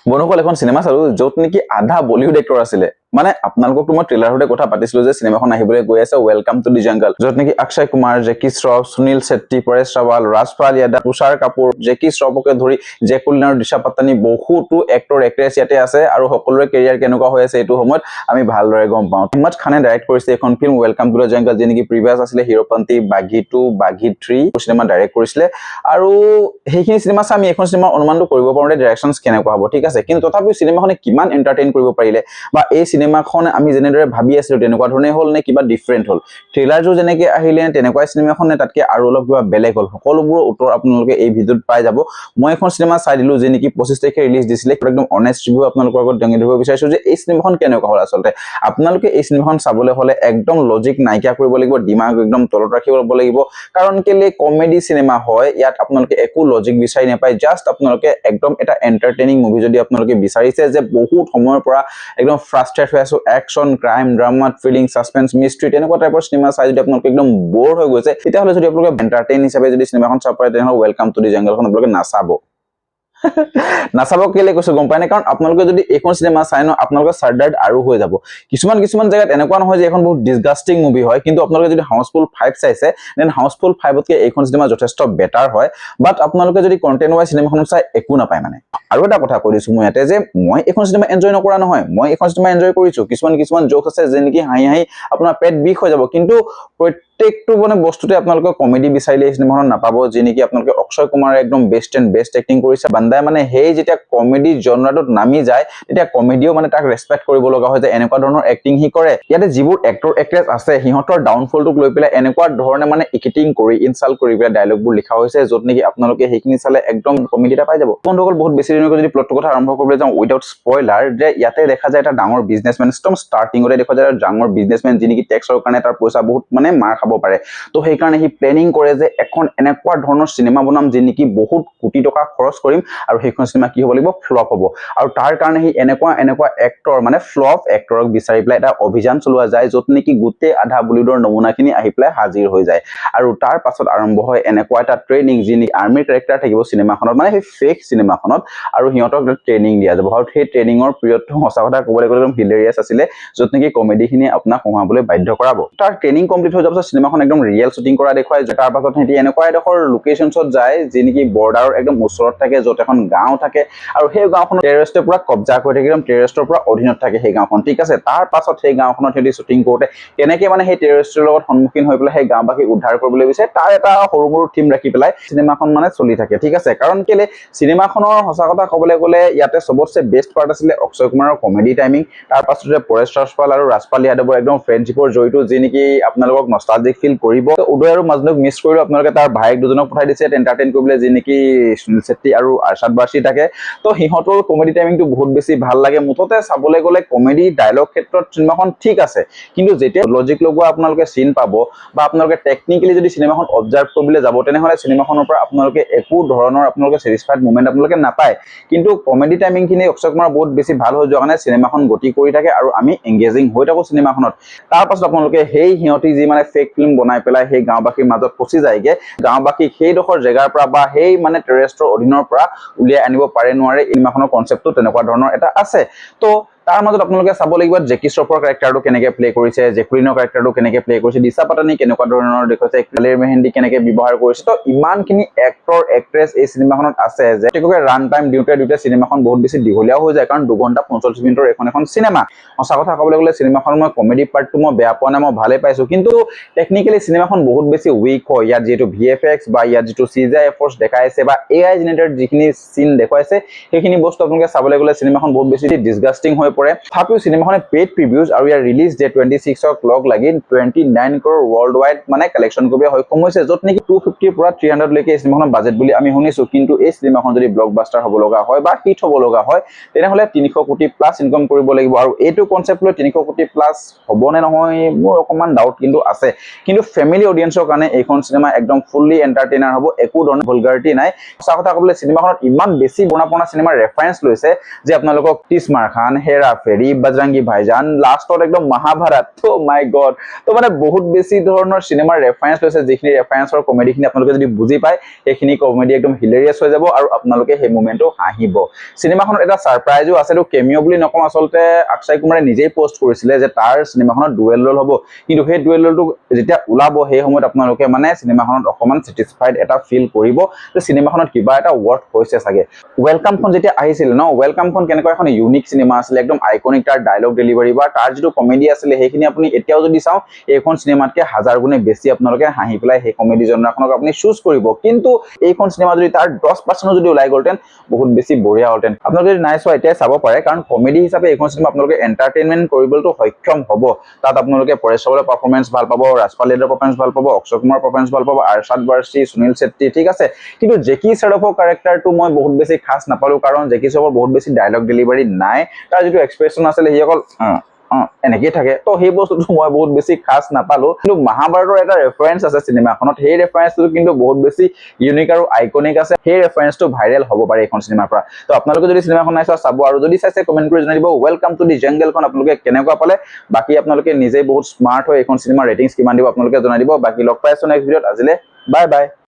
বন্ধুসকল এখন সিনেমা চালো য'ত নেকি আধা বলিউড এক্টৰ আছিলে মানে আপোনালোকক মই ট্ৰেইলাৰতে কথা পাতিছিলো যে সিনেমাখন আহিবলৈ গৈ আছে ওয়েলকাম টু দি জংগল য'ত নেকি অক্ষয় কুমাৰ জেকি শ্ৰফ সুনীল শেট্টি পৰেশ ৰাৱাল ৰাজপাল য়াদৱ তুষাৰ কাপুৰ জেকি শ্ৰফকে ধৰি জেকুলিন আৰু দিশা পাটানী বহুতো এক্টৰ এক্ট্ৰেছ ইয়াতে আছে আৰু সকলোৰে কেৰিয়াৰ কেনেকুৱা হৈ আছে এইটো সময়ত আমি ভালদৰে গম পাওঁ হিম্মত খানে ডাইৰেক্ট কৰিছে এখন ফিল্ম ওয়েলকাম টু দি জংগল যি নেকি প্ৰিভিয়াছ আছিলে হিৰোপন্তি বাঘী 2 বাঘী 3 সিনেমা ডাইৰেক্ট কৰিছিলে আৰু সেইখিনি সিনেমা চাই আমি এখন সিনেমা অনুমানটো কৰিব পাৰোঁ যে ডাইৰেকচনছ কেনেকুৱা হ'ব ঠিক আছে কিন্তু তথাপিও সিনেমাখনে কিমান এন্টাৰটেইন কৰিব পাৰিলে বা এই সিনেমাখন আমি যেনেদৰে ভাবি আছিলো তেনেকুৱা ধৰণে হ'ল নে কিবা ডিফাৰেন্ট হ'ল ট্ৰেইলাৰটো যেনেকৈ আহিলে তেনেকুৱা সিনেমাখনে তাতকে আৰু অলপ কিবা বেলেগ হ'ল সকলোবোৰ উত্তৰ আপোনালোকে এই ভিডিঅ'ত পাই যাব মই এখন সিনেমা চাই দিলো যে নেকি 25 তাৰিখে ৰিলিজ দিছিলে একদম অনেষ্ট ৰিভিউ আপোনালোকৰ আগত দাঙি ধৰিব বিচাৰিছো যে এই সিনেমাখন কেনেকুৱা হ'ল আচলতে আপোনালোকে এই সিনেমাখন চাবলৈ হ'লে একদম লজিক নাইকিয়া কৰিব লাগিব দিমাগ একদম তলত ৰাখিব লাগিব কাৰণ কেলে কমেডি সিনেমা হয় ইয়াত আপোনালোকে একো লজিক বিচাৰি নাপায় জাস্ট আপোনালোকে একদম এটা এন্টাৰটেইনিং মুভি যদি আপোনালোকে বিচাৰিছে যে বহুত সময়ৰ পৰা একদম ফ্ৰাষ্ট্ৰেট হৈ আছো action crime drama thrilling suspense মিস্ট্ৰি তেনেকুৱা টাইপৰ সিনেমা চাই যদি আপোনালোকে একদম বোৰ হৈ গৈছে তেতিয়াহ'লে যদি আপোনালোকে এন্টাৰটেইন হিচাপে যদি সিনেমাখন চাব পাৰে তেনেহ'লে ওয়েলকাম টু দি জংগলখন আপোনালোকে নাচাব নাচাব কেলে কৈছো গম পায় না কাৰণ আপোনালোকে যদি এখন সিনেমা চাই ন আপোনালোকৰ সাৰ্ডাৰ্ড আৰু হৈ যাব কিছুমান জায়গাত এনেকুৱা নহয় যে এখন বহুত ডিসগাস্টিং মুভি হয় কিন্তু আপোনালোকে যদি হাউসফুল 5 চাইছে দেন হাউসফুল 5 তকে এইখন সিনেমা যথেষ্ট বেটাৰ হয় বাট আপোনালোকে যদি কন্টেন্ট ওয়াইজ সিনেমাখন চাই একো নাপায় মানে আৰু এটা কথা কৈ দিছো মই ইয়াতে যে মই এখন সিনেমা এনজয় নকৰা নহয় মই এখন সিনেমা এনজয় কৰিছো কিছুমান জোক আছে যে নেকি হাঁহি আপোনাৰ পেট বিষ হৈ যাব কিন্তু প্ৰত্যেকটো মানে বস্তুতে আপোনালোকে কমেডি বিচাৰিলে এই সিনেমাখন নাপাব যে নেকি আপোনালোকে অক্ষয় কুমাৰে একদম বেষ্ট এক্টিং কৰিছে বান্দাই মানে হেই যেতিয়া কমেডি জনৰাটোত নামি যায় তেতিয়া কমেডিও মানে তাক ৰেসপেক্ট কৰিব লগা হয় যে এনেকুৱা ধৰণৰ এক্টিং হি কৰে ইয়াতে যিবোৰ এক্টৰ এক্ট্ৰেছ আছে সিহঁতৰ ডাউনফলটোক লৈ পেলাই এনেকুৱা ধৰণে মানে এক্টিং কৰি ইনসাল্ট কৰি পেলাই ডায়লগবোৰ লিখা হৈছে য'ত নেকি আপোনালোকে সেইখিনি চালে একদম কমেডি এটা পাই যাব বন্ধুসকল বহুত বেছি দিনকৈ যদি প্লটটো কথা আৰম্ভ কৰিবলৈ যাওঁ উইদাউট স্পইলাৰ যে ইয়াতে দেখা যায় এটা ডাঙৰ বিজনেছমেন একদম ষ্টাৰ্টিংতে দেখা যায় ডাঙৰ বিজনেছমেন যি নেকি টেক্সৰ কাৰণে তাৰ পইচা বহুত মানে মাৰ খাব পাৰে তো সেই কাৰণে হি প্লেনিং কৰে যে এখন এনেকুৱা ধৰণৰ সিনেমা বনাম যি নেকি বহুত কোটি টকা খৰচ কৰিম আৰু সেইখন সিনেমা কি হ'ব লাগিব ফ্লপ হ'ব আৰু তাৰ কাৰণে হি এনেকুৱা এক্টৰ মানে ফ্লপ এক্টৰক বিচাৰি পেলাই এটা অভিযান চলোৱা যায় য'ত নেকি গোটেই আধা বলিউডৰ নমুনাখিনি আহি পেলাই হাজিৰ হৈ যায় আৰু তাৰ পাছত আৰম্ভ হয় এনেকুৱা এটা ট্ৰেইনিং যি নেকি আৰ্মি কেৰেক্টাৰ থাকিব সিনেমাখনত মানে সেই ফেক সিনেমাখনত আৰু সিহঁতক ট্ৰেইনিং দিয়া যাব আৰু সেই ট্ৰেইনিঙৰ পিৰিয়ডটো সঁচা কথা ক'বলৈ গ'লে একদম হিলেৰিয়াছ আছিলে য'ত নেকি কমেডিখিনি আপোনাক সোমাবলৈ বাধ্য কৰাব তাৰ ট্ৰেইনিং কমপ্লিট হৈ যোৱাৰ পাছত সিনেমাখন একদম ৰিয়েল শ্বুটিং কৰা দেখুৱাই তাৰ পাছত সিহঁতি এনেকুৱা এডোখৰ লোকেশ্যনছত যায় যি নেকি বৰ্ডাৰৰ একদম ওচৰত থাকে য'ত এখন গাঁও থাকে আৰু সেই গাঁওখনত টেৰৰিষ্টে পুৰা কব্জা কৰি থাকে একদম টেৰৰিষ্টৰ পৰা অধীনত থাকে সেই গাঁওখন ঠিক আছে তাৰ পাছত সেই গাঁওখনত সিহঁতি শ্বুটিং কৰোঁতে কেনেকৈ মানে সেই টেৰৰিষ্টৰ লগত সন্মুখীন হৈ পেলাই সেই গাঁওবাসীক উদ্ধাৰ কৰিবলৈ বিচাৰে তাৰ এটা সৰু থিম ৰাখি পেলাই সিনেমাখন মানে চলি থাকে ঠিক আছে কাৰণ কেলে সিনেমাখনৰ সঁচা কথা ক'বলৈ গ'লে ইয়াতে সবতছে বেষ্ট পাৰ্ট আছিলে অক্ষয় কুমাৰৰ কমেডি টাইমিং তাৰ পাছতে পৰেশ ৰাজপাল আৰু ৰাজপাল য়াদৱৰ একদম ফ্ৰেণ্ডশ্বিপৰ জড়িত যি নেকি আপোনালোকক নষ্টালজিক ফিল কৰিব উদয় আৰু মাজনুক মিছ কৰিও আপোনালোকে তাৰ ভাইক দুজনক পঠাই দিছে এন্টাৰটেইন কৰিবলৈ যি নেকি সুনীল শেট্টি আৰু আৰশাদ বাৰ্চি থাকে তো সিহঁতৰ কমেডি টাইমিংটো বহুত বেছি ভাল লাগে মুঠতে চাবলৈ গ'লে কমেডি ডায়লগ ক্ষেত্ৰত সিনেমাখন ঠিক আছে কিন্তু যেতিয়া লজিক লগোৱা আপোনালোকে চিন পাব বা আপোনালোকে টেকনিক্যালি যদি সিনেমাখন অবজাৰ্ভ কৰিবলৈ যাব তেনেহ'লে সিনেমাখনৰ পৰা আপোনালোকে একো ধৰণৰ আপোনালোকে স্যাটিসফাইড মোমেন্ট আপোনালোকে নাপায় কিন্তু কমেডি টাইমিংখিনি অক্ষয় কুমাৰ বহুত বেছি ভাল হৈ যোৱা কাৰণে সিনেমাখন গতি কৰি থাকে আৰু আমি এংগেজিং হৈ থাকো সিনেমাখনত তাৰ পাছত আপোনালোকে সেই সিহঁতি যি মানে ফেক ফিল্ম বনাই পেলাই সেই গাঁওবাসীৰ মাজত ফচি যায়গে গাঁওবাসীক সেইডোখৰ জেগাৰ পৰা বা সেই মানে টেৰৰিষ্টৰ অধীনৰ পৰা উলিয়াই আনিব পাৰে নোৱাৰে সিনেমাখনৰ কনচেপ্টটো তেনেকুৱা ধৰণৰ এটা আছে তো তাৰ মাজত আপোনালোকে চাব লাগিব জেকি শ্ৰফৰ কেৰেক্টাৰটো কেনেকৈ প্লে কৰিছে জেকুলিনৰ কেৰেক্টাৰটো কেনেকৈ প্লে কৰিছে দিশা পাটানী কেনেকুৱা ধৰণৰ দেখুৱাইছে কালেৰ মেহেন্দি কেনেকৈ ব্যৱহাৰ কৰিছে তো ইমানখিনি এক্টৰ এক্ট্ৰেছ এই সিনেমাখনত আছে যে তেওঁলোকে ৰান টাইম দিওঁতে সিনেমাখন বহুত বেছি দীঘলীয়াও হৈ যায় কাৰণ 2 ঘণ্টা 45 মিনিটৰ এখন সিনেমা সঁচা কথা ক'বলৈ গ'লে সিনেমাখনৰ মই কমেডি পাৰ্টটো মই বেয়া পোৱা নাই মই ভালেই পাইছো কিন্তু টেকনিক্যালি সিনেমাখন বহুত বেছি উইক হয় ইয়াত যেটো ভিএফএক্স বা ইয়াত যেটো সিজিআই এফৰ্টছ দেখাইছে বা এআই জেনেৰেটেড যিখিনি সিন দেখুৱাইছে সেইখিনি বস্তু আপোনালোকে চাবলৈ গ'লে সিনেমাখন বহুত বেছি ডিসগাস্টিং হৈ পৰে তথাপিও সিনেমাখনে পেইড প্ৰিভিউজ আৰু ইয়াৰ ৰিলিজ ডে 26 ক লগ লাগি 29 crore ওয়াৰ্ল্ড ওয়াইড মানে কালেকশন কৰিবলৈ সক্ষম হৈছে য'ত নেকি 250 পৰা 300 লৈকে এই সিনেমাখনৰ বাজেট বুলি আমি শুনিছো কিন্তু এই সিনেমাখন যদি ব্লকবাস্টাৰ হ'ব লগা হয় বা হিট হ'ব লগা হয় তেনেহ'লে 300 কোটি প্লাস ইনকাম কৰিব লাগিব আৰু এইটো কনসেপ্ট লৈ 300 কোটি প্লাস হ'ব নে নহয় মোৰ অকমান ডাউট কিন্তু আছে কিন্তু ফ্যামিলি অডিয়েন্সৰ কাৰণে এইখন সিনেমা একদম ফুললি এন্টাৰটেইনাৰ হ'ব একো ধৰণৰ ভলগাৰিটি নাই সঁচা কথা ক'বলৈ সিনেমাখনত ইমান বেছি বনাপনা সিনেমাৰ ৰেফাৰেন্স লৈছে যে আপোনালোকক তিছমাৰ খান হেৰ হেৰা ফেৰী, বজৰংগী ভাইজান, লাষ্টত একদম মহাভাৰত। ও মাই গড। তো মানে বহুত বেছি ধৰণৰ চিনেমাৰ ৰেফাৰেঞ্চ লৈছে, যিখিনি ৰেফাৰেঞ্চৰ কমেডিখিনি আপোনালোকে যদি বুজি পায় সেইখিনি কমেডি একদম হিলেৰিয়াছ হৈ যাব আৰু আপোনালোকে সেই মোমেন্টটো হাঁহিব। চিনেমাখনত এটা ছাৰপ্ৰাইজো আছে, এইটো কেমিঅ বুলি নকওঁ, আচলতে অক্ষয় কুমাৰে নিজেই পোষ্ট কৰিছিলে যে তাৰ চিনেমাখনত ডুৱেল ৰল হ'ব, কিন্তু সেই ডুৱেল ৰলটো যেতিয়া ওলাব সেই সময়ত আপোনালোকে মানে চিনেমাখনত অকমান ছেটিছফাইড এটা ফিল কৰিব যে চিনেমাখনত কিবা এটা ৱৰ্ক হৈছে চাগে। ৱেলকামখন যেতিয়া আহিছিল ন, ৱেলকামখন কেনেকুৱা এখন ইউনিক চিনেমা আছিলে, একদম আইকনিক তাৰ ডায়লগ ডেলিভাৰী বা তাৰ যিটো কমেডি আছিলে সেইখিনি আপুনি এতিয়াও যদি চাওঁ এইখন চিনেমাতকে 1000 গুণে বেছি আপোনালোকে হাঁহি পেলাই সেই কমেডি জনৰাখনক আপুনি চুজ কৰিব। কিন্তু এইখন চিনেমা যদি তাৰ 10% যদি ওলাই গ'লহেঁতেন বহুত বেছি বঢ়িয়া হ'লহেঁতেন। আপোনালোকে যদি নাই চোৱা এতিয়াই চাব পাৰে, কাৰণ কমেডি হিচাপে এইখন চিনেমা আপোনালোকে এণ্টাৰটেইনমেণ্ট কৰিবলৈতো সক্ষম হ'ব। তাত আপোনালোকে পৰেশ ৰাৱালৰ পাৰফৰ্মেঞ্চ ভাল পাব, ৰাজপাল ইয়াদৱৰ পাৰফৰ্মেঞ্চ ভাল পাব, অক্ষয় কুমাৰৰ পাৰফৰ্মেঞ্চ ভাল পাব, আৰশাদ বাৰচি, সুনীল ছেট্টি, ঠিক আছে। কিন্তু জেকি শ্ৰফৰ কেৰেক্টাৰটো মই বহুত বেছি খাছ নাপালো, কাৰণ জেকি শ্ৰফৰ বহুত বেছি ডায়লগ ডেলিভাৰী নাই, তাৰ যিটো এক্সপ্ৰেছন আছিলে সি অকল এনেকেই থাকে, তো সেই বস্তুটো মই বহুত বেছি খাছ নাপালো। কিন্তু মহাভাৰতৰ এটা ৰেফাৰেঞ্চ আছে চিনেমাখনত, সেই ৰেফাৰেঞ্চটো কিন্তু বহুত বেছি ইউনিক আৰু আইকনিক আছে, সেই ৰেফাৰেঞ্চটো ভাইৰেল হ'ব পাৰে এইখন চিনেমাৰ পৰা। তো আপোনালোকে যদি চিনেমাখন নাই চোৱা চাব, আৰু যদি চাইছে কমেণ্ট কৰি জনাই দিব ৱেলকাম টু দি জংগলখন আপোনালোকে কেনেকুৱা পালে। বাকী আপোনালোকে নিজেই বহুত স্মাৰ্ট হয়, এইখন চিনেমাৰ ৰেটিংছ কিমান দিব আপোনালোকে জনাই দিব। বাকী লগ পাই আছো নেক্সট ভিডিঅ'ত, আজিলে বাই বাই।